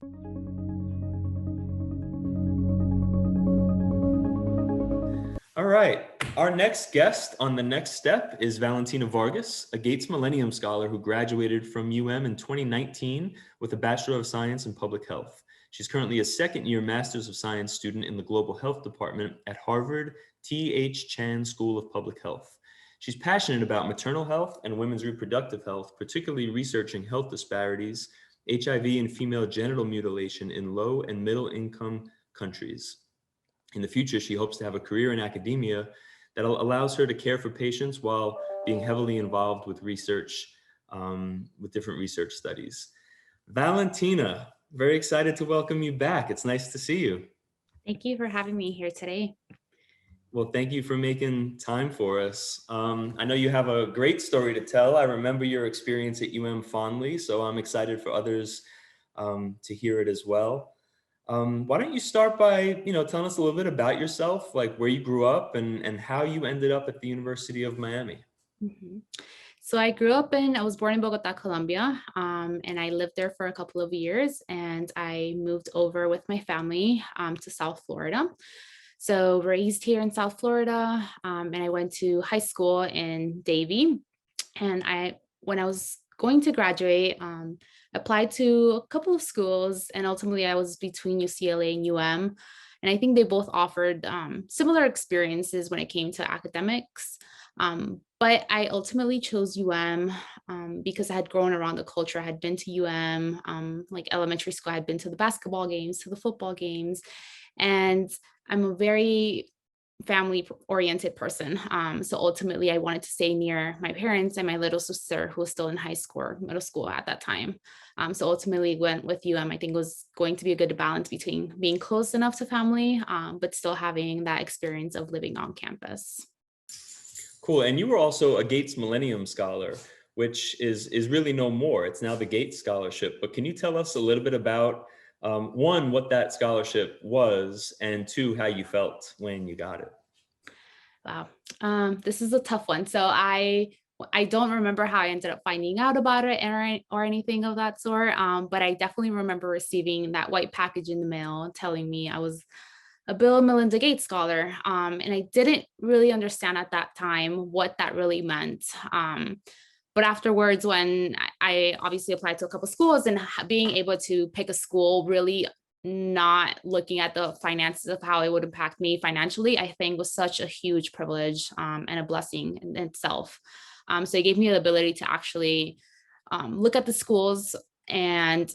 All right. Our next guest on the next step is Valentina Vargas, a Gates Millennium Scholar who graduated from in 2019 with a Bachelor of Science in Public Health. She's currently a second-year Master's of Science student in the Global Health Department at Harvard T.H. Chan School of Public Health. She's passionate about maternal health and women's reproductive health, particularly researching health disparities, HIV, and female genital mutilation in low and middle-income countries. In the future, she hopes to have a career in academia that allows her to care for patients while being heavily involved with research, with different research studies. Valentina, very excited to welcome you back. It's nice to see you. Thank you for having me here today. Well, thank you for making time for us. I know you have a great story to tell. I remember your experience at fondly, so I'm excited for others to hear it as well. Why don't you start by, telling us a little bit about yourself, like where you grew up and how you ended up at the University of Miami. So I was born in Bogota, Colombia, and I lived there for a couple of years, and I moved over with my family to South Florida. So raised here in South Florida, and I went to high school in Davie. And when I was going to graduate, applied to a couple of schools, and ultimately I was between UCLA and UM. And I think they both offered similar experiences when it came to academics. But I ultimately chose UM because I had grown around the culture. I had been to UM, like elementary school, I had been to the basketball games, to the football games. And I'm a very family-oriented person. So ultimately, I wanted to stay near my parents and my little sister, who was still in high school or middle school at that time. So ultimately went with UM. I think it was going to be a good balance between being close enough to family, but still having that experience of living on campus. Cool. And you were also a Gates Millennium Scholar, which is really no more. It's now the Gates Scholarship. But can you tell us a little bit about one, what that scholarship was, and two, how you felt when you got it? Wow. This is a tough one. So I don't remember how I ended up finding out about it or anything of that sort. But I definitely remember receiving that white package in the mail telling me I was a Bill and Melinda Gates Scholar. And I didn't really understand at that time what that really meant. But afterwards, when I obviously applied to a couple schools, and being able to pick a school, really not looking at the finances of how it would impact me financially, I think was such a huge privilege and a blessing in itself. So it gave me the ability to actually look at the schools and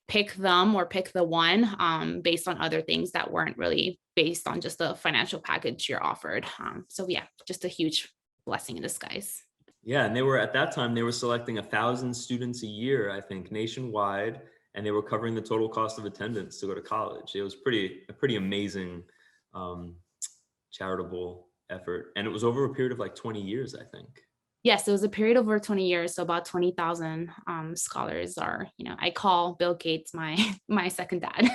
pick them or pick the one based on other things that weren't really based on just the financial package you're offered. So yeah, just a huge blessing in disguise. Yeah, and at that time, they were selecting 1,000 students a year, I think, nationwide, and they were covering the total cost of attendance to go to college. It was a pretty amazing charitable effort. And it was over a period of like 20 years, I think. Yes, it was a period of over 20 years. So about 20,000 scholars are, I call Bill Gates my second dad.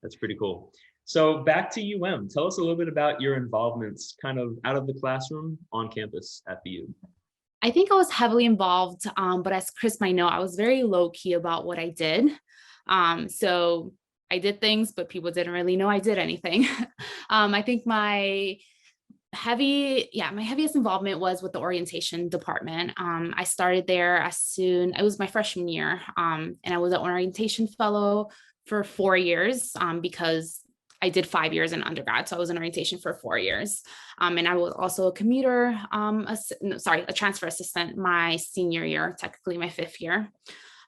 That's pretty cool. So back to tell us a little bit about your involvements kind of out of the classroom on campus at the U. I think I was heavily involved, but as Chris might know, I was very low key about what I did. So I did things, but people didn't really know I did anything. I think my heaviest involvement was with the orientation department. I started there it was my freshman year, and I was an orientation fellow for 4 years because I did 5 years in undergrad. So I was in orientation for 4 years. And I was also a commuter, a transfer assistant my senior year, technically my 5th year.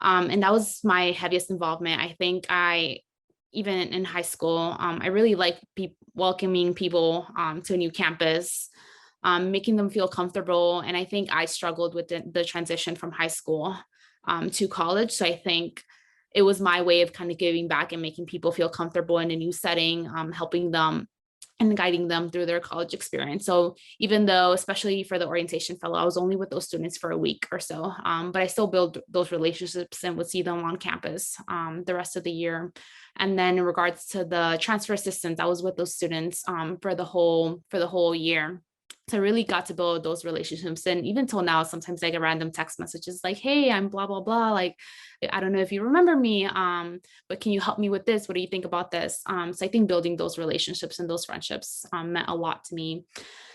And that was my heaviest involvement. I think even in high school, I really like welcoming people to a new campus, making them feel comfortable. And I think I struggled with the transition from high school to college. So I think it was my way of kind of giving back and making people feel comfortable in a new setting, helping them and guiding them through their college experience. So even though, especially for the orientation fellow, I was only with those students for a week or so, but I still build those relationships and would see them on campus the rest of the year. And then in regards to the transfer assistants, I was with those students for the whole year. So I really got to build those relationships. And even till now, sometimes I get random text messages like, hey, I'm blah, blah, blah. Like, I don't know if you remember me, but can you help me with this? What do you think about this? So I think building those relationships and those friendships meant a lot to me.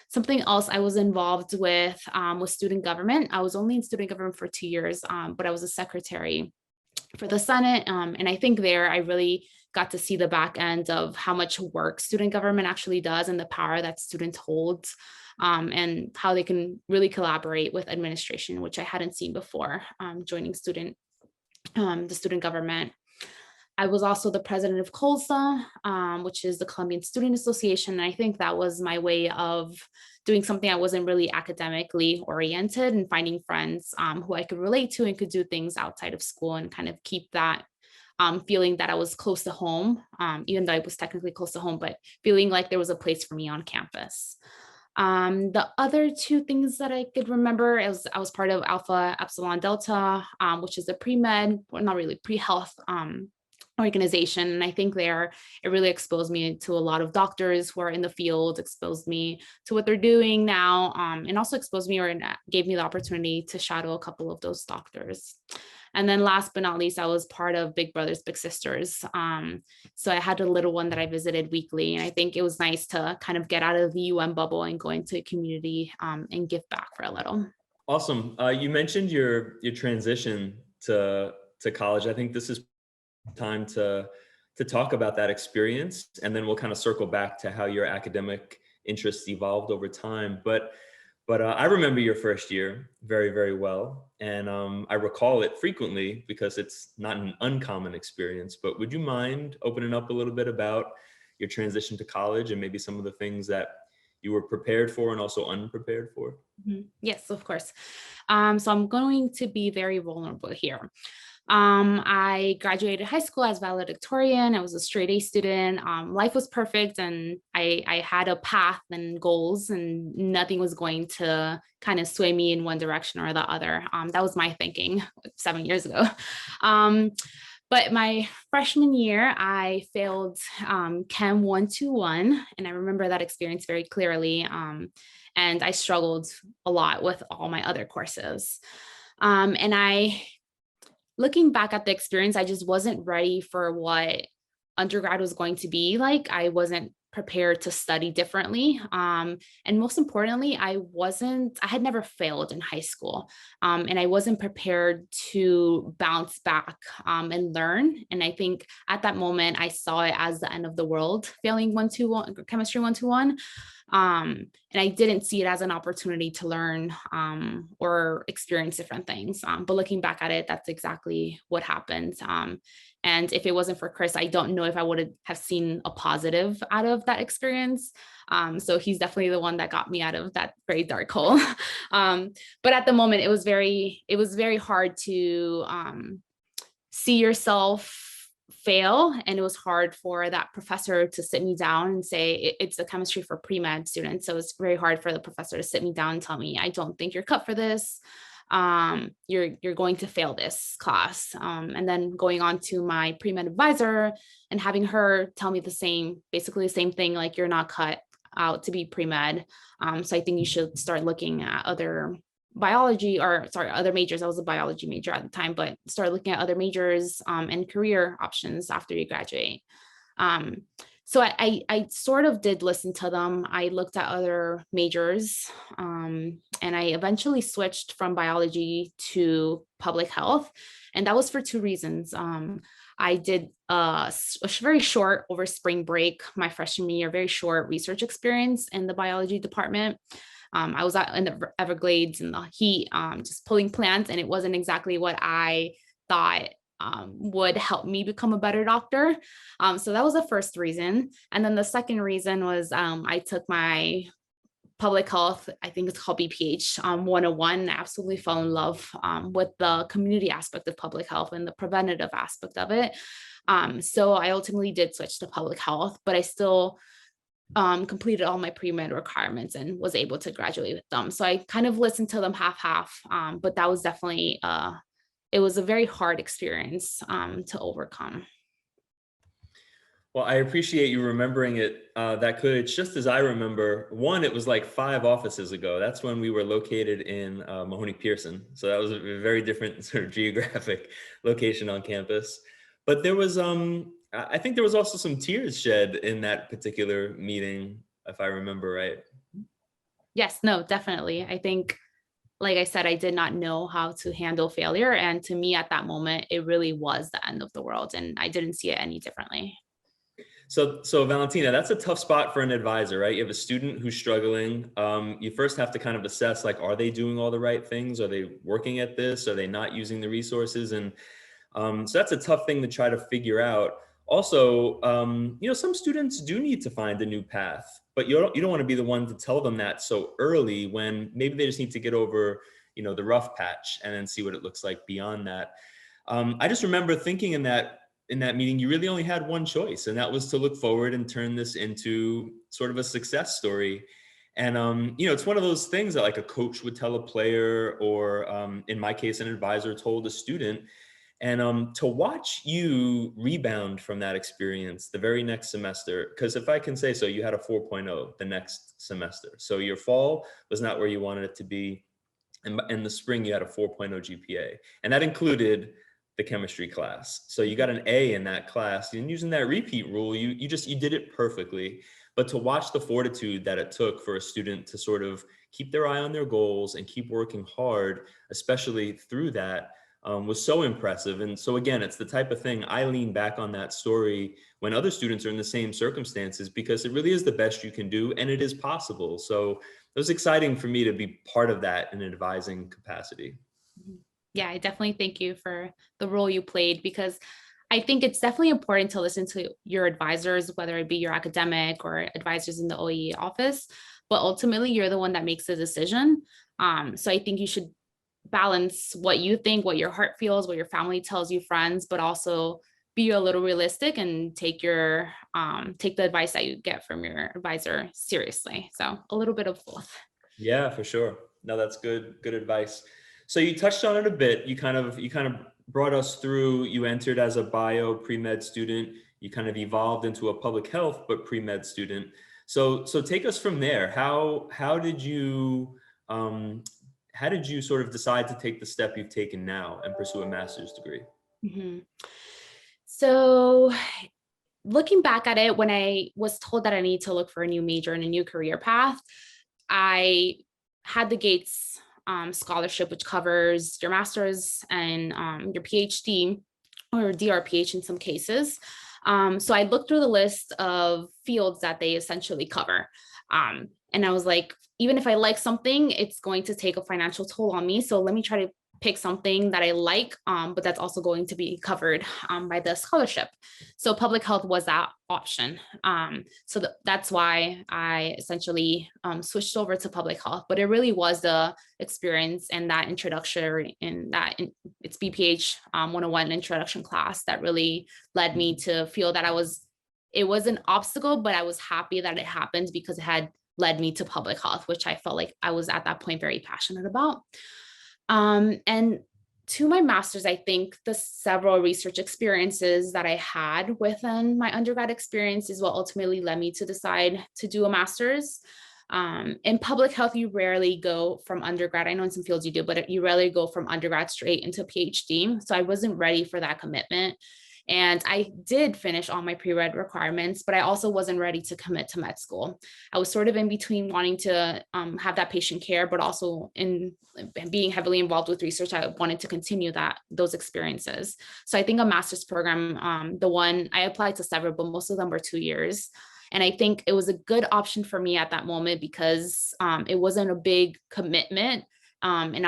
Something else I was involved with was student government. I was only in student government for 2 years, but I was a secretary for the Senate. And I think there I really got to see the back end of how much work student government actually does and the power that students hold, and how they can really collaborate with administration, which I hadn't seen before joining the student government. I was also the president of COLSA, which is the Colombian Student Association. And I think that was my way of doing something I wasn't really academically oriented, and finding friends who I could relate to and could do things outside of school and kind of keep that feeling that I was close to home, even though I was technically close to home, but feeling like there was a place for me on campus. The other two things that I could remember is I was part of Alpha Epsilon Delta, which is a pre-med, well, not really pre-health organization. And I think there, it really exposed me to a lot of doctors who are in the field, exposed me to what they're doing now, and also exposed me or gave me the opportunity to shadow a couple of those doctors. And then last but not least, I was part of Big Brothers Big Sisters. So I had a little one that I visited weekly. And I think it was nice to kind of get out of the bubble and go into a community and give back for a little. Awesome. You mentioned your transition to college. I think this is time to talk about that experience, and then we'll kind of circle back to how your academic interests evolved over time. But I remember your first year very, very well, and I recall it frequently because it's not an uncommon experience. But would you mind opening up a little bit about your transition to college and maybe some of the things that you were prepared for and also unprepared for? Yes, of course. So I'm going to be very vulnerable here. I graduated high school as valedictorian. I was a straight A student. Life was perfect, and I had a path and goals, and nothing was going to kind of sway me in one direction or the other. That was my thinking 7 years ago. But my freshman year, I failed Chem 121, and I remember that experience very clearly. And I struggled a lot with all my other courses. And looking back at the experience, I just wasn't ready for what undergrad was going to be like. I wasn't prepared to study differently. And most importantly, I had never failed in high school. And I wasn't prepared to bounce back and learn. And I think at that moment, I saw it as the end of the world, failing chemistry 121. And I didn't see it as an opportunity to learn or experience different things. But looking back at it, that's exactly what happened. And if it wasn't for Chris, I don't know if I would have seen a positive out of that experience. So he's definitely the one that got me out of that very dark hole. But at the moment, it was very hard to see yourself fail. And it was hard for that professor to sit me down and say, it's a chemistry for pre-med students. So it's very hard for the professor to sit me down and tell me, I don't think you're cut for this. You're going to fail this class. And then going on to my pre-med advisor and having her tell me basically the same thing, like, you're not cut out to be pre-med. So I think you should start looking at other other majors. I was a biology major at the time, but start looking at other majors and career options after you graduate. So I sort of did listen to them. I looked at other majors, and I eventually switched from biology to public health. And that was for two reasons. I did a very short, over spring break, my freshman year, very short research experience in the biology department. I was out in the Everglades in the heat, just pulling plants, and it wasn't exactly what I thought would help me become a better doctor. So that was the first reason. And then the second reason was I took my public health, I think it's called BPH 101. I absolutely fell in love with the community aspect of public health and the preventative aspect of it. So I ultimately did switch to public health, but I still completed all my pre-med requirements and was able to graduate with them. So I kind of listened to them half, but that was definitely, it was a very hard experience to overcome. Well, I appreciate you remembering it that good. It's just as I remember. One, it was like 5 offices ago. That's when we were located in Mahoney Pearson. So that was a very different sort of geographic location on campus. But there was, I think there was also some tears shed in that particular meeting, if I remember right. Yes, no, definitely. I think, like I said, I did not know how to handle failure. And to me at that moment, it really was the end of the world. And I didn't see it any differently. So Valentina, that's a tough spot for an advisor, right? You have a student who's struggling. You first have to kind of assess, like, are they doing all the right things? Are they working at this? Are they not using the resources? And so that's a tough thing to try to figure out. Also, some students do need to find a new path, but you don't want to be the one to tell them that so early when maybe they just need to get over, the rough patch and then see what it looks like beyond that. I just remember thinking in that meeting, you really only had one choice, and that was to look forward and turn this into sort of a success story. And it's one of those things that like a coach would tell a player, or in my case, an advisor told a student. And to watch you rebound from that experience the very next semester, because if I can say so, you had a 4.0 the next semester. So your fall was not where you wanted it to be. And in the spring, you had a 4.0 GPA. And that included the chemistry class. So you got an A in that class. And using that repeat rule, you did it perfectly. But to watch the fortitude that it took for a student to sort of keep their eye on their goals and keep working hard, especially through that, was so impressive. And so again, it's the type of thing I lean back on that story when other students are in the same circumstances, because it really is the best you can do and it is possible. So it was exciting for me to be part of that in an advising capacity. Yeah, I definitely thank you for the role you played, because I think it's definitely important to listen to your advisors, whether it be your academic or advisors in the OE office, but ultimately you're the one that makes the decision. So I think you should balance what you think, what your heart feels, what your family tells you, friends, but also be a little realistic and take the advice that you get from your advisor seriously. So a little bit of both. Yeah, for sure. No, that's good advice. So you touched on it a bit. You kind of brought us through. You entered as a bio pre-med student. You kind of evolved into a public health but pre-med student. So take us from there. Um, how did you sort of decide to take the step you've taken now and pursue a master's degree? Mhm. So looking back at it, when I was told that I need to look for a new major and a new career path, I had the Gates scholarship, which covers your master's and your PhD or DRPH in some cases. So I looked through the list of fields that they essentially cover. And I was like, even if I like something, it's going to take a financial toll on me. So let me try to pick something that I like, but that's also going to be covered by the scholarship. So public health was that option. So that's why I essentially switched over to public health. But it really was the experience and that introduction it's BPH 101 introduction class that really led me to feel that it was an obstacle, but I was happy that it happened because it had led me to public health, which I felt like I was at that point very passionate about. And to my master's, I think the several research experiences that I had within my undergrad experience is what ultimately led me to decide to do a master's. In public health, you rarely go from undergrad. I know in some fields you do, but you rarely go from undergrad straight into PhD. So I wasn't ready for that commitment. And I did finish all my pre-read requirements, but I also wasn't ready to commit to med school. I was sort of in between wanting to have that patient care, but also in being heavily involved with research, I wanted to continue those experiences. So I think a master's program, the one I applied to several, but most of them were 2 years. And I think it was a good option for me at that moment because it wasn't a big commitment. And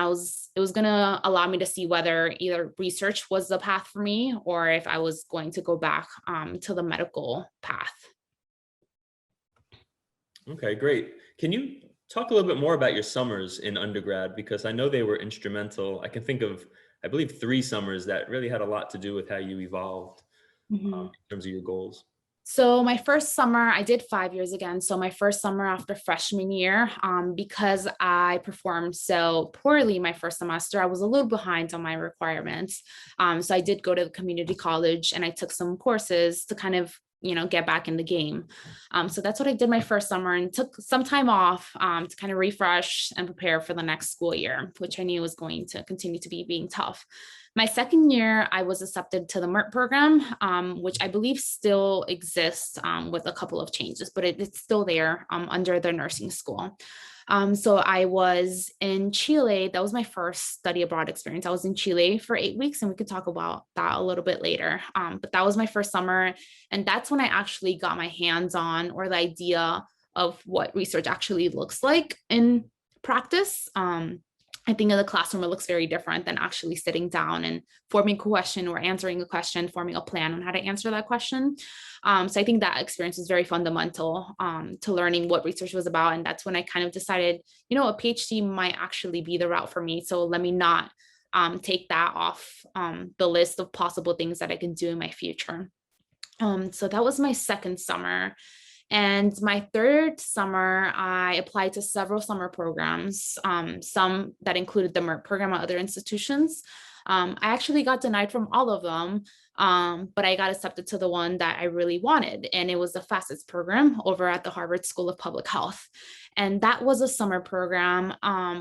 it was going to allow me to see whether either research was the path for me or if I was going to go back to the medical path. Okay, great. Can you talk a little bit more about your summers in undergrad? Because I know they were instrumental. I can think of, I believe, 3 summers that really had a lot to do with how you evolved Mhm. in terms of your goals. So my first summer, I did 5 years again. So my first summer after freshman year, because I performed so poorly my first semester, I was a little behind on my requirements. So I did go to the community college and I took some courses to kind of get back in the game. So that's what I did my first summer, and took some time off to kind of refresh and prepare for the next school year, which I knew was going to continue to be being tough. My second year, I was accepted to the MERT program, which I believe still exists with a couple of changes, but it's still there under the nursing school. So I was in Chile. That was my first study abroad experience. I was in Chile for 8 weeks, and we could talk about that a little bit later. But that was my first summer. And that's when I actually got my hands on, or the idea of what research actually looks like in practice. I think in the classroom, it looks very different than actually sitting down and forming a question or answering a question, forming a plan on how to answer that question. So I think that experience was very fundamental to learning what research was about. And that's when I kind of decided, a PhD might actually be the route for me. So let me not take that off the list of possible things that I can do in my future. So that was my second summer. And my third summer, I applied to several summer programs, some that included the MERT program at other institutions. I actually got denied from all of them, but I got accepted to the one that I really wanted. And it was the FACETS program over at the Harvard School of Public Health. And that was a summer program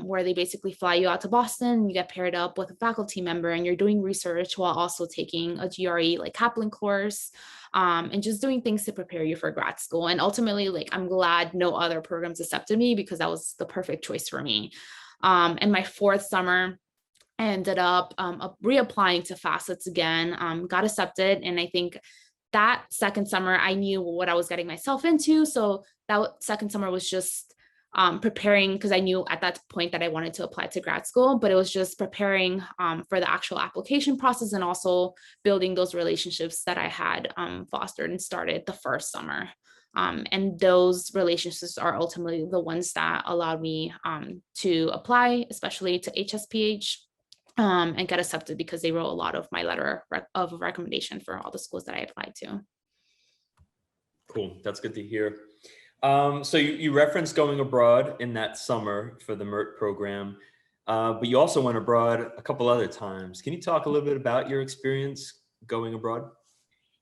where they basically fly you out to Boston, you get paired up with a faculty member, and you're doing research while also taking a GRE like Kaplan course, and just doing things to prepare you for grad school. And ultimately, I'm glad no other programs accepted me, because that was the perfect choice for me. And my fourth summer, I ended up reapplying to FACETS again, got accepted. And I think that second summer, I knew what I was getting myself into. So that second summer was just preparing, because I knew at that point that I wanted to apply to grad school, but it was just preparing for the actual application process, and also building those relationships that I had fostered and started the first summer. And those relationships are ultimately the ones that allowed me to apply, especially to HSPH, and get accepted, because they wrote a lot of my letter of recommendation for all the schools that I applied to. Cool. That's good to hear. So you referenced going abroad in that summer for the MERT program, but you also went abroad a couple other times. Can you talk a little bit about your experience going abroad?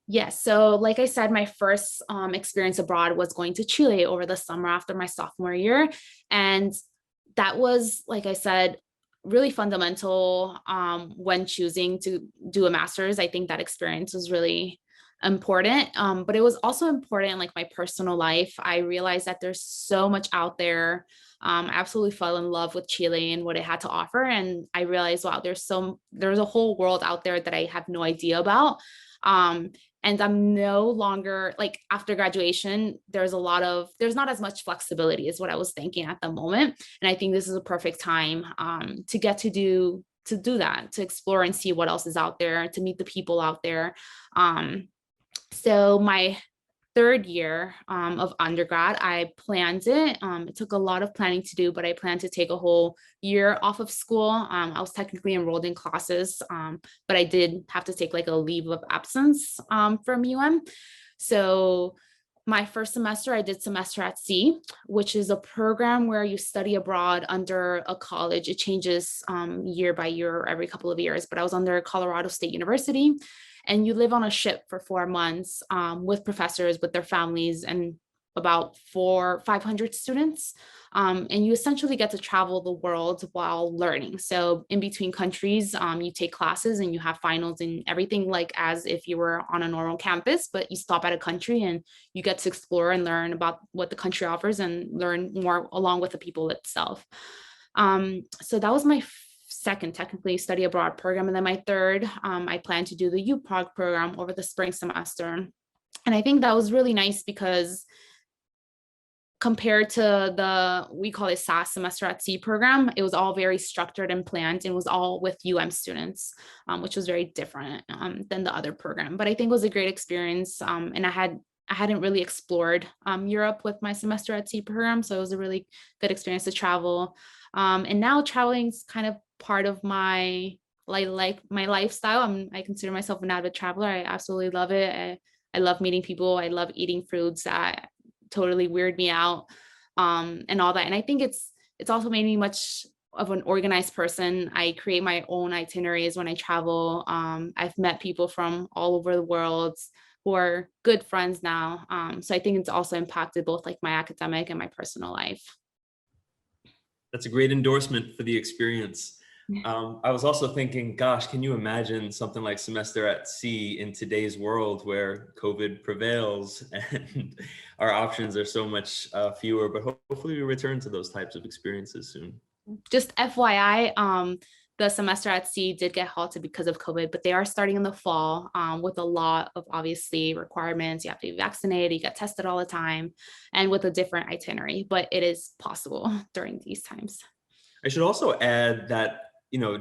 Yes. So like I said, my first experience abroad was going to Chile over the summer after my sophomore year. And that was, like I said, really fundamental when choosing to do a master's. I think that experience was really important, but it was also important in my personal life. I realized that there's so much out there. I absolutely fell in love with Chile and what it had to offer. And I realized, wow, there's a whole world out there that I have no idea about. And I'm no longer, after graduation, there's not as much flexibility is what I was thinking at the moment. And I think this is a perfect time to get to do that, to explore and see what else is out there, to meet the people out there. So my third year of undergrad, I planned it. It took a lot of planning to do, but I planned to take a whole year off of school. I was technically enrolled in classes, but I did have to take a leave of absence from So my first semester, I did semester at sea, which is a program where you study abroad under a college. It changes year by year, every couple of years, but I was under Colorado State University. And you live on a ship for 4 months with professors, with their families, and about 500 students. And you essentially get to travel the world while learning. So in between countries, you take classes and you have finals and everything, as if you were on a normal campus, but you stop at a country and you get to explore and learn about what the country offers and learn more along with the people itself. So that was my second technically study abroad program. And then my third, I plan to do the UProg program over the spring semester. And I think that was really nice, because compared to we call it SAS semester at sea program, it was all very structured and planned, and was all with students, which was very different than the other program. But I think it was a great experience. And I hadn't really explored Europe with my semester at sea program. So it was a really good experience to travel. And now traveling is kind of part of my my lifestyle. I consider myself an avid traveler. I absolutely love it. I love meeting people. I love eating foods that totally weird me out, and all that. And I think it's also made me much of an organized person. I create my own itineraries when I travel. I've met people from all over the world who are good friends now. So I think it's also impacted both like my academic and my personal life. That's a great endorsement for the experience. I was also thinking, gosh, can you imagine something like semester at sea in today's world where COVID prevails and our options are so much fewer, but hopefully we return to those types of experiences soon. Just FYI, the semester at sea did get halted because of COVID, but they are starting in the fall with a lot of obviously requirements. You have to be vaccinated, you get tested all the time, and with a different itinerary, but it is possible during these times. I should also add that,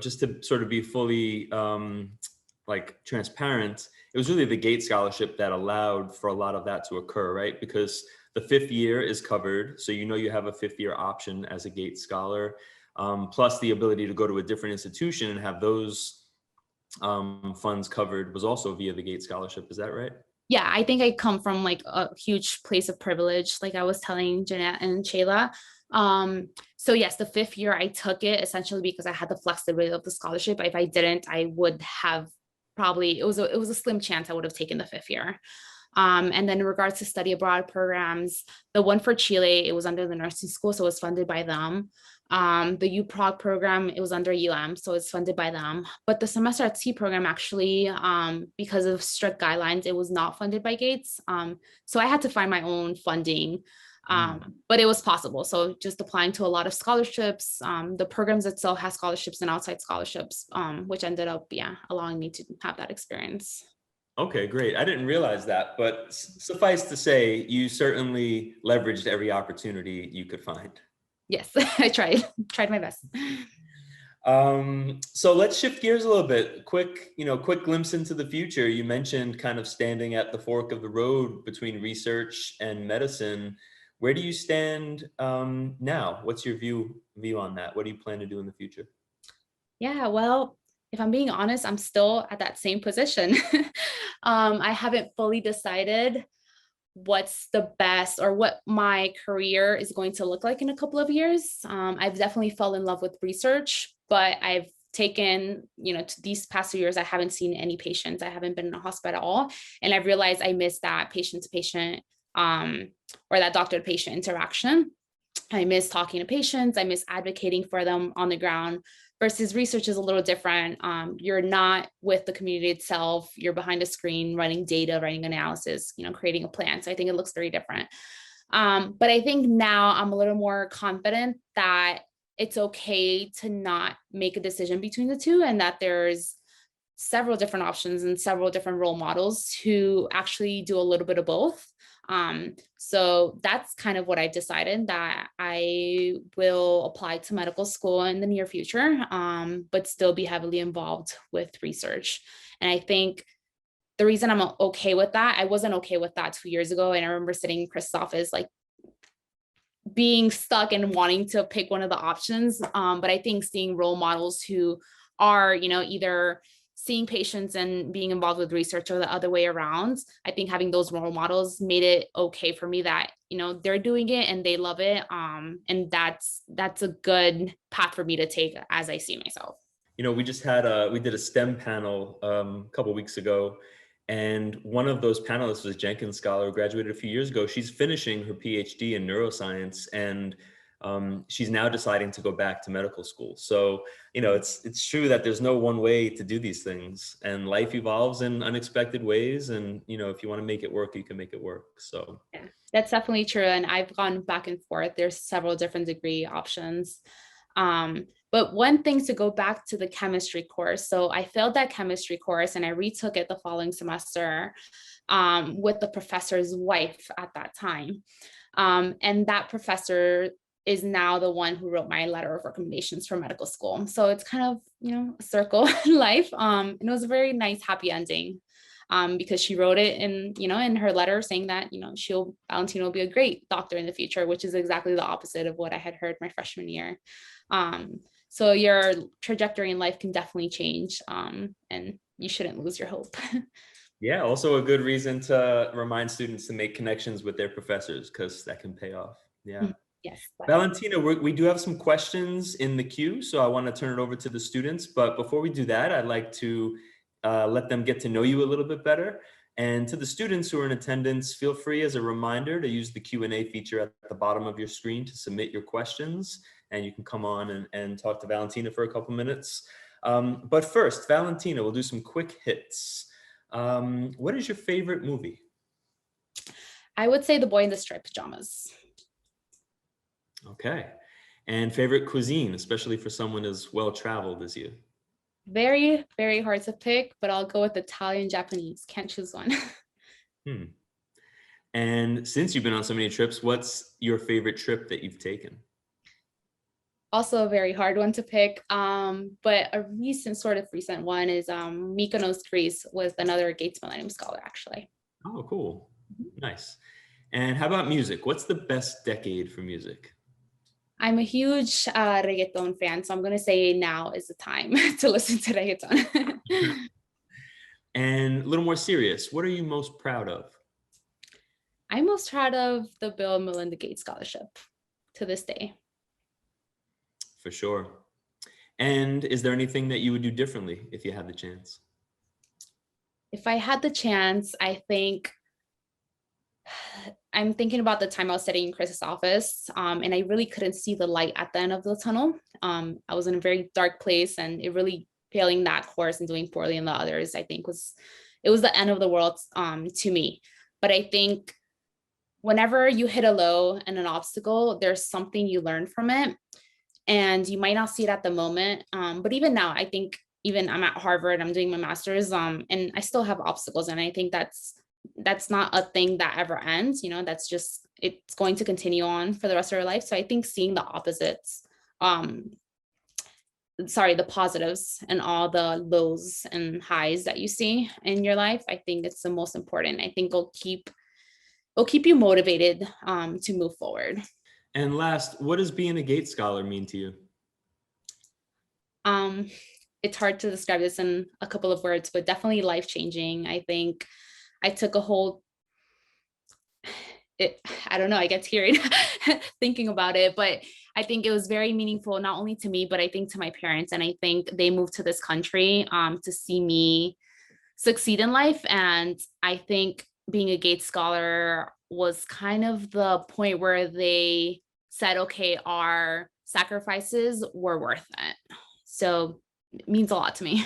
just to sort of be fully like transparent, it was really the Gates Scholarship that allowed for a lot of that to occur, right? Because the 5th year is covered. So, you have a 5th year option as a Gates Scholar, plus the ability to go to a different institution and have those funds covered was also via the Gates Scholarship. Is that right? Yeah, I think I come from like a huge place of privilege, like I was telling Jeanette and Shayla. So yes, the 5th year I took it essentially because I had the flexibility of the scholarship. If I didn't, I would have probably, it was a slim chance I would have taken the 5th year. And then in regards to study abroad programs, the one for Chile, it was under the nursing school, so it was funded by them. The UProg program, it was under so it's funded by them. But the semester at sea program actually, because of strict guidelines, it was not funded by Gates. So I had to find my own funding, but it was possible. So just applying to a lot of scholarships, the programs itself has scholarships and outside scholarships, which ended up, allowing me to have that experience. Okay, great. I didn't realize that, but suffice to say, you certainly leveraged every opportunity you could find. Yes, I tried my best. So let's shift gears a little bit. Quick glimpse into the future. You mentioned kind of standing at the fork of the road between research and medicine. Where do you stand now? What's your view on that? What do you plan to do in the future? Yeah, well, if I'm being honest, I'm still at that same position. I haven't fully decided what's the best or what my career is going to look like in a couple of years. I've definitely fell in love with research, but I've taken, to these past 2 years, I haven't seen any patients. I haven't been in a hospital at all. And I've realized I miss that patient to patient or that doctor to patient interaction. I miss talking to patients. I miss advocating for them on the ground versus research is a little different. You're not with the community itself. You're behind a screen, running data, writing analysis, creating a plan. So I think it looks very different. But I think now I'm a little more confident that it's okay to not make a decision between the two and that there's several different options and several different role models who actually do a little bit of both. So that's kind of what I decided, that I will apply to medical school in the near future, but still be heavily involved with research. And I think the reason I'm okay with that, I wasn't okay with that 2 years ago. And I remember sitting in Chris' office, like being stuck and wanting to pick one of the options. But I think seeing role models who are, either seeing patients and being involved with research or the other way around, I think having those role models made it okay for me that, they're doing it and they love it. And that's a good path for me to take as I see myself. We just we did a STEM panel a couple of weeks ago, and one of those panelists was Jenkins Scholar, who graduated a few years ago. She's finishing her PhD in neuroscience, and she's now deciding to go back to medical school. So, it's true that there's no one way to do these things, and life evolves in unexpected ways. And, if you want to make it work, you can make it work. So yeah, that's definitely true. And I've gone back and forth. There's several different degree options. But one thing, to go back to the chemistry course. So I failed that chemistry course and I retook it the following semester with the professor's wife at that time. And that professor is now the one who wrote my letter of recommendations for medical school. So it's kind of, a circle in life. And it was a very nice, happy ending. Because she wrote it in her letter saying that, Valentina will be a great doctor in the future, which is exactly the opposite of what I had heard my freshman year. So your trajectory in life can definitely change, and you shouldn't lose your hope. yeah, also a good reason to remind students to make connections with their professors, because that can pay off. Yeah. Yes. Valentina, we do have some questions in the queue, so I want to turn it over to the students. But before we do that, I'd like to let them get to know you a little bit better. And to the students who are in attendance, feel free as a reminder to use the Q&A feature at the bottom of your screen to submit your questions. And you can come on and talk to Valentina for a couple minutes. But first, Valentina, we'll do some quick hits. What is your favorite movie? I would say The Boy in the Striped Pajamas. Okay. And favorite cuisine, especially for someone as well-traveled as you? Very, very hard to pick, but I'll go with Italian, Japanese. Can't choose one. Hmm. And since you've been on so many trips, what's your favorite trip that you've taken? Also a very hard one to pick. But a recent one is Mykonos, Greece, with another Gates Millennium Scholar, actually. Oh, cool. Nice. And how about music? What's the best decade for music? I'm a huge reggaeton fan, so I'm going to say now is the time to listen to reggaeton. And a little more serious, what are you most proud of? I'm most proud of the Bill and Melinda Gates Scholarship to this day. For sure. And is there anything that you would do differently if you had the chance? If I had the chance, I think I'm thinking about the time I was sitting in Chris's office, and I really couldn't see the light at the end of the tunnel. I was in a very dark place, and it really failing that course and doing poorly in the others, I think it was the end of the world to me. But I think whenever you hit a low and an obstacle, there's something you learn from it, and you might not see it at the moment. But even now, I think even I'm at Harvard, I'm doing my master's, and I still have obstacles, and I think that's not a thing that ever ends, that's just, it's going to continue on for the rest of your life. So I think seeing the opposites, the positives and all the lows and highs that you see in your life, I think it's the most important. I think it'll keep you motivated to move forward. And last, what does being a Gates Scholar mean to you? It's hard to describe this in a couple of words, but definitely life-changing. I think I took a whole, I don't know, I get teary thinking about it, but I think it was very meaningful, not only to me, but I think to my parents. And I think they moved to this country to see me succeed in life. And I think being a Gates Scholar was kind of the point where they said, okay, our sacrifices were worth it. So it means a lot to me.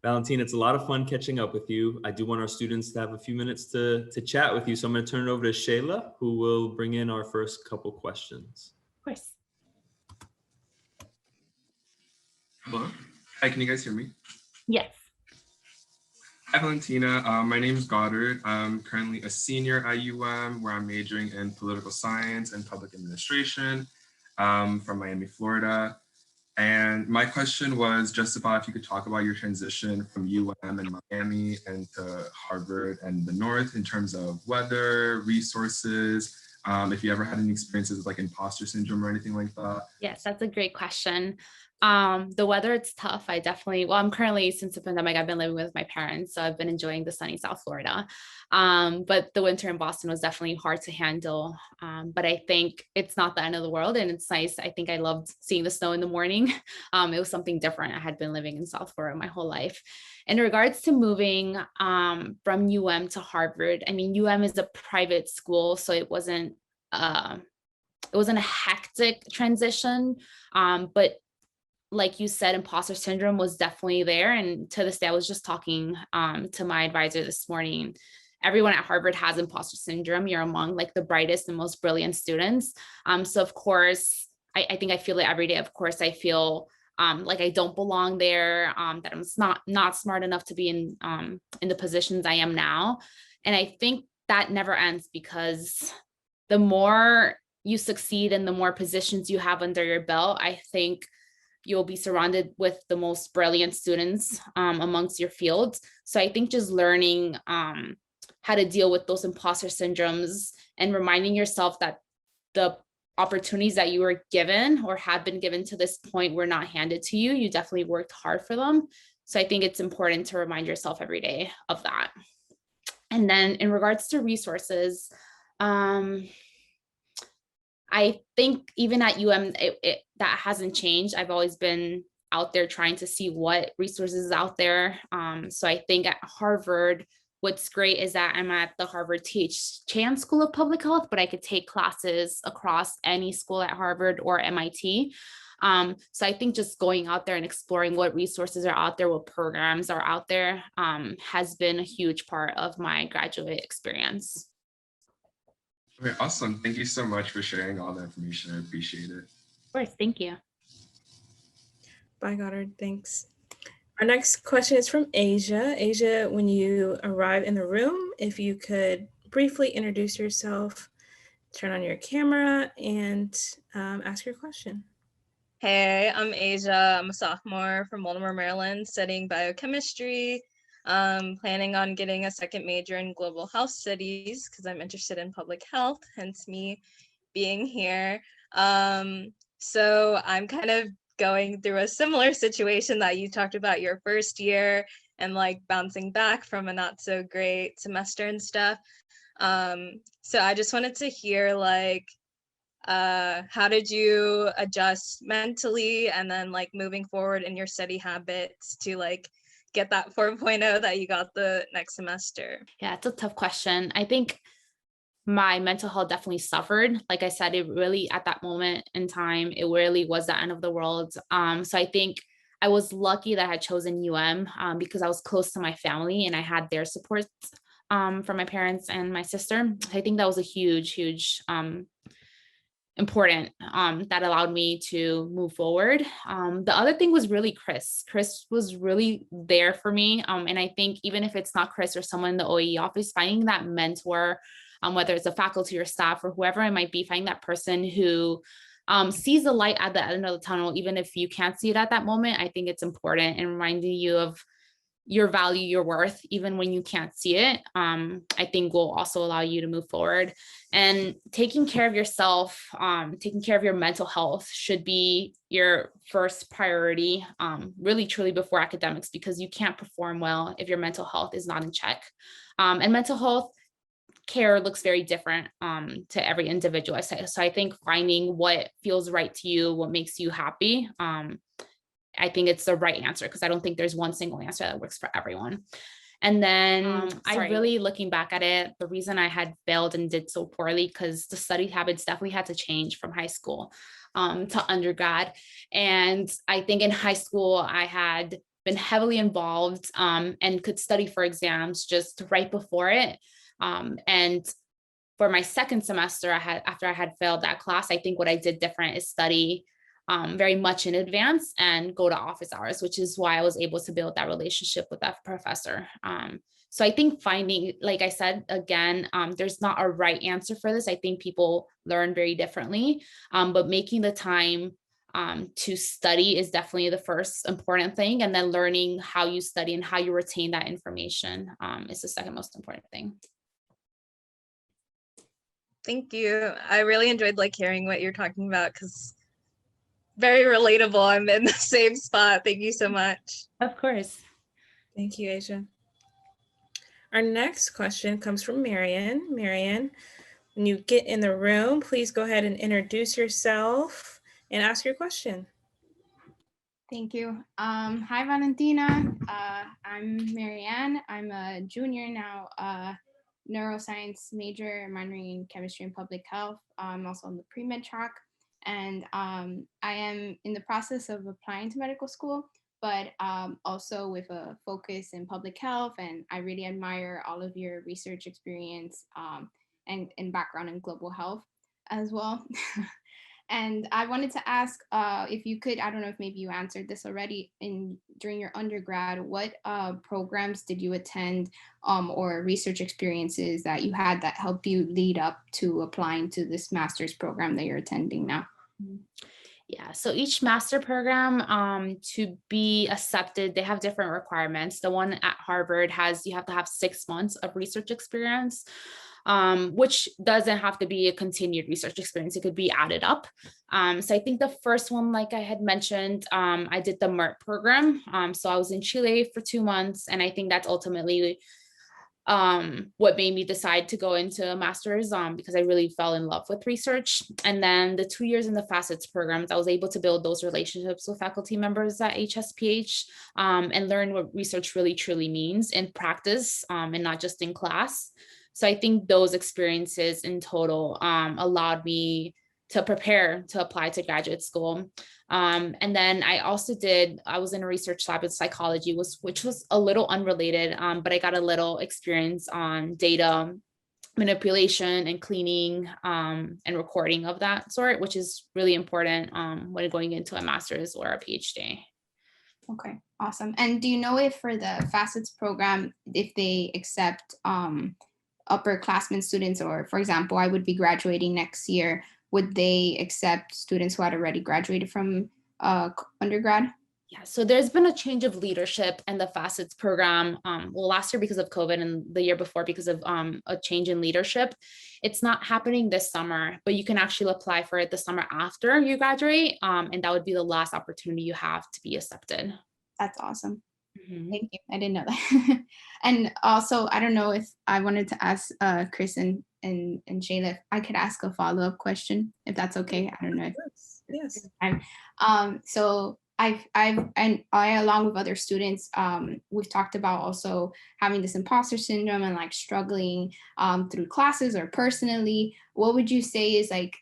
Valentina, it's a lot of fun catching up with you. I do want our students to have a few minutes to chat with you. So I'm going to turn it over to Shayla, who will bring in our first couple questions. Of course. Hello. Hi, can you guys hear me? Yes. Hi, Valentina. My name is Goddard. I'm currently a senior at UM, where I'm majoring in political science and public administration from Miami, Florida. And my question was just about if you could talk about your transition from UM and Miami and to Harvard and the North in terms of weather, resources, if you ever had any experiences with like imposter syndrome or anything like that. Yes, that's a great question. The weather, it's tough. I'm currently, since the pandemic, I've been living with my parents, so I've been enjoying the sunny South Florida. But the winter in Boston was definitely hard to handle. But I think it's not the end of the world, and it's nice. I think I loved seeing the snow in the morning. It was something different. I had been living in South Florida my whole life. In regards to moving from UM to Harvard, I mean, UM is a private school, so it wasn't a hectic transition, but like you said, imposter syndrome was definitely there. And to this day, I was just talking to my advisor this morning. Everyone at Harvard has imposter syndrome. You're among like the brightest and most brilliant students. So of course, I think I feel it every day. Of course, I feel like I don't belong there, that I'm not smart enough to be in the positions I am now. And I think that never ends, because the more you succeed and the more positions you have under your belt, I think you'll be surrounded with the most brilliant students amongst your fields. So I think just learning how to deal with those imposter syndromes and reminding yourself that the opportunities that you were given or have been given to this point were not handed to you. You definitely worked hard for them. So I think it's important to remind yourself every day of that. And then in regards to resources, I think even at UM, that hasn't changed. I've always been out there trying to see what resources is out there. So I think at Harvard, what's great is that I'm at the Harvard T.H. Chan School of Public Health, but I could take classes across any school at Harvard or MIT. So I think just going out there and exploring what resources are out there, what programs are out there, has been a huge part of my graduate experience. Okay, awesome. Thank you so much for sharing all the information. I appreciate it. Of course, thank you. Bye, Goddard. Thanks. Our next question is from Asia. Asia, when you arrive in the room, if you could briefly introduce yourself, turn on your camera, and ask your question. Hey, I'm Asia. I'm a sophomore from Baltimore, Maryland, studying biochemistry. Planning on getting a second major in global health studies because I'm interested in public health, hence me being here. So I'm kind of going through a similar situation that you talked about your first year and like bouncing back from a not so great semester and stuff. So I just wanted to hear like, how did you adjust mentally and then like moving forward in your study habits to like get that 4.0 that you got the next semester? Yeah, it's a tough question. I think my mental health definitely suffered. Like I said, it really, at that moment in time, it really was the end of the world. So I think I was lucky that I had chosen because I was close to my family and I had their support from my parents and my sister. I think that was a huge important that allowed me to move forward. The other thing was really Chris. Chris was really there for me. And I think even if it's not Chris or someone in the OAE office, finding that mentor, whether it's a faculty or staff or whoever it might be, finding that person who sees the light at the end of the tunnel, even if you can't see it at that moment, I think it's important and reminding you of your value, your worth, even when you can't see it, I think will also allow you to move forward. And taking care of yourself, taking care of your mental health should be your first priority, really truly before academics, because you can't perform well if your mental health is not in check. And mental health care looks very different to every individual. So I think finding what feels right to you, what makes you happy, I think it's the right answer because I don't think there's one single answer that works for everyone. And then I really, looking back at it, the reason I had failed and did so poorly because the study habits definitely had to change from high school to undergrad. And I think in high school, I had been heavily involved and could study for exams just right before it. And for my second semester, after I had failed that class, I think what I did different is study very much in advance and go to office hours, which is why I was able to build that relationship with that professor. So I think finding, like I said, again, there's not a right answer for this. I think people learn very differently, but making the time to study is definitely the first important thing. And then learning how you study and how you retain that information is the second most important thing. Thank you. I really enjoyed like hearing what you're talking about because very relatable. I'm in the same spot. Thank you so much. Of course. Thank you, Asia. Our next question comes from Marianne. Marianne, when you get in the room, please go ahead and introduce yourself and ask your question. Thank you. Hi, Valentina. I'm Marianne. I'm a junior now, neuroscience major, minoring in chemistry and public health. I'm also on the pre-med track. And I am in the process of applying to medical school, but also with a focus in public health. And I really admire all of your research experience and background in global health as well. And I wanted to ask if you could, I don't know if maybe you answered this already during your undergrad, what programs did you attend or research experiences that you had that helped you lead up to applying to this master's program that you're attending now? Yeah, so each master program to be accepted, they have different requirements. The one at Harvard you have to have 6 months of research experience. Which doesn't have to be a continued research experience. It could be added up. So I think the first one, like I had mentioned, I did the MERT program. So I was in Chile for 2 months, and I think that's ultimately what made me decide to go into a master's, because I really fell in love with research. And then the 2 years in the facets programs, I was able to build those relationships with faculty members at HSPH, and learn what research really truly means in practice, and not just in class. So I think those experiences in total allowed me to prepare to apply to graduate school. And then I was in a research lab in psychology, which was a little unrelated, but I got a little experience on data manipulation and cleaning, and recording of that sort, which is really important when going into a master's or a PhD. Okay, awesome. And do you know if for the facets program, if they accept upperclassmen students, or for example, I would be graduating next year, would they accept students who had already graduated from undergrad? Yeah, so there's been a change of leadership in the facets program. Well, last year because of COVID, and the year before because of a change in leadership. It's not happening this summer, but you can actually apply for it the summer after you graduate, and that would be the last opportunity you have to be accepted. That's awesome. Mhm. Thank you. I didn't know that. And also, I don't know if I wanted to ask Chris and Shayla if I could ask a follow-up question, if that's okay. I don't know if Yes. so I along with other students, we've talked about also having this imposter syndrome and like struggling through classes or personally. What would you say is like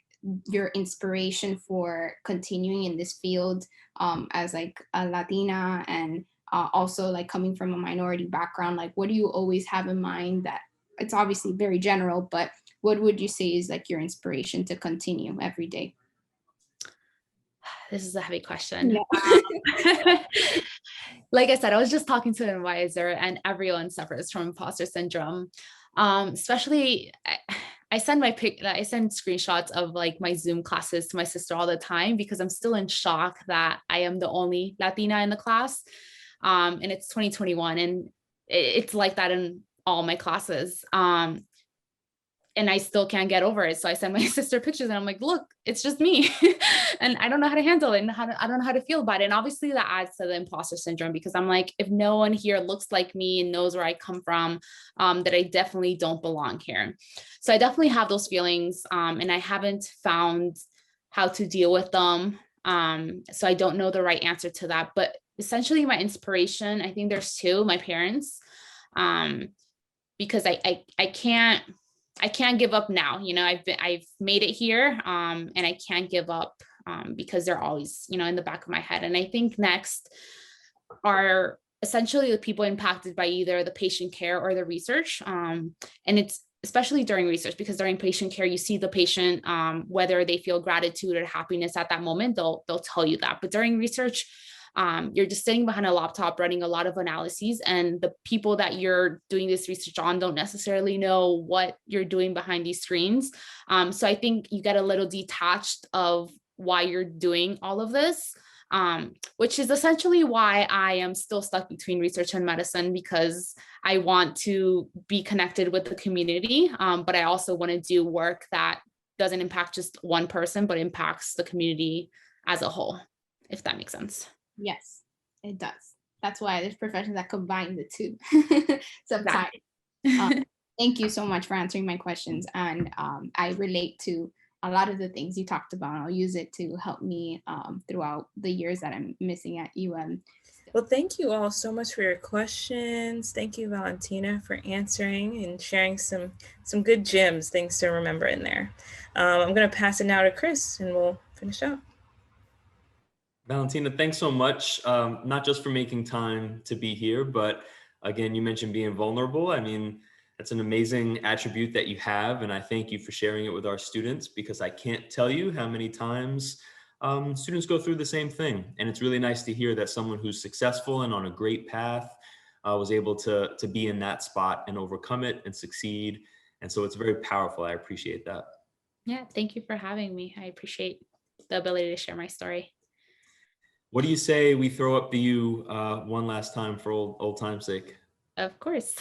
your inspiration for continuing in this field as like a Latina, and also like coming from a minority background? Like, what do you always have in mind? That it's obviously very general, but what would you say is like your inspiration to continue every day? This is a heavy question. Yeah. Like I said, I was just talking to an advisor, and everyone suffers from imposter syndrome. Especially, I send screenshots of like my Zoom classes to my sister all the time because I'm still in shock that I am the only Latina in the class. And it's 2021, and it's like that in all my classes. And I still can't get over it. So I send my sister pictures, and I'm like, look, it's just me. And I don't know how to handle it, and I don't know how to feel about it. And obviously that adds to the imposter syndrome, because I'm like, if no one here looks like me and knows where I come from, that I definitely don't belong here. So I definitely have those feelings, and I haven't found how to deal with them. So I don't know the right answer to that. But essentially my inspiration, I think there's two: my parents, because I can't give up now. You know, I've made it here, and I can't give up, because they're always, in the back of my head. And I think next are essentially the people impacted by either the patient care or the research. And it's especially during research, because during patient care, you see the patient, whether they feel gratitude or happiness at that moment, they'll tell you that. But during research, you're just sitting behind a laptop running a lot of analyses, and the people that you're doing this research on don't necessarily know what you're doing behind these screens. So I think you get a little detached of why you're doing all of this, which is essentially why I am still stuck between research and medicine, because I want to be connected with the community, but I also want to do work that doesn't impact just one person, but impacts the community as a whole, if that makes sense. Yes, it does. That's why there's professions that combine the two sometimes. Thank you so much for answering my questions. And I relate to a lot of the things you talked about. I'll use it to help me throughout the years that I'm missing at UM. Well, thank you all so much for your questions. Thank you, Valentina, for answering and sharing some good gems, things to remember in there. I'm going to pass it now to Chris, and we'll finish up. Valentina, thanks so much, not just for making time to be here, but again, you mentioned being vulnerable. I mean, that's an amazing attribute that you have, and I thank you for sharing it with our students, because I can't tell you how many times students go through the same thing. And it's really nice to hear that someone who's successful and on a great path was able to be in that spot and overcome it and succeed. And so it's very powerful. I appreciate that. Yeah, thank you for having me. I appreciate the ability to share my story. What do you say we throw up the U one last time for old time's sake? Of course.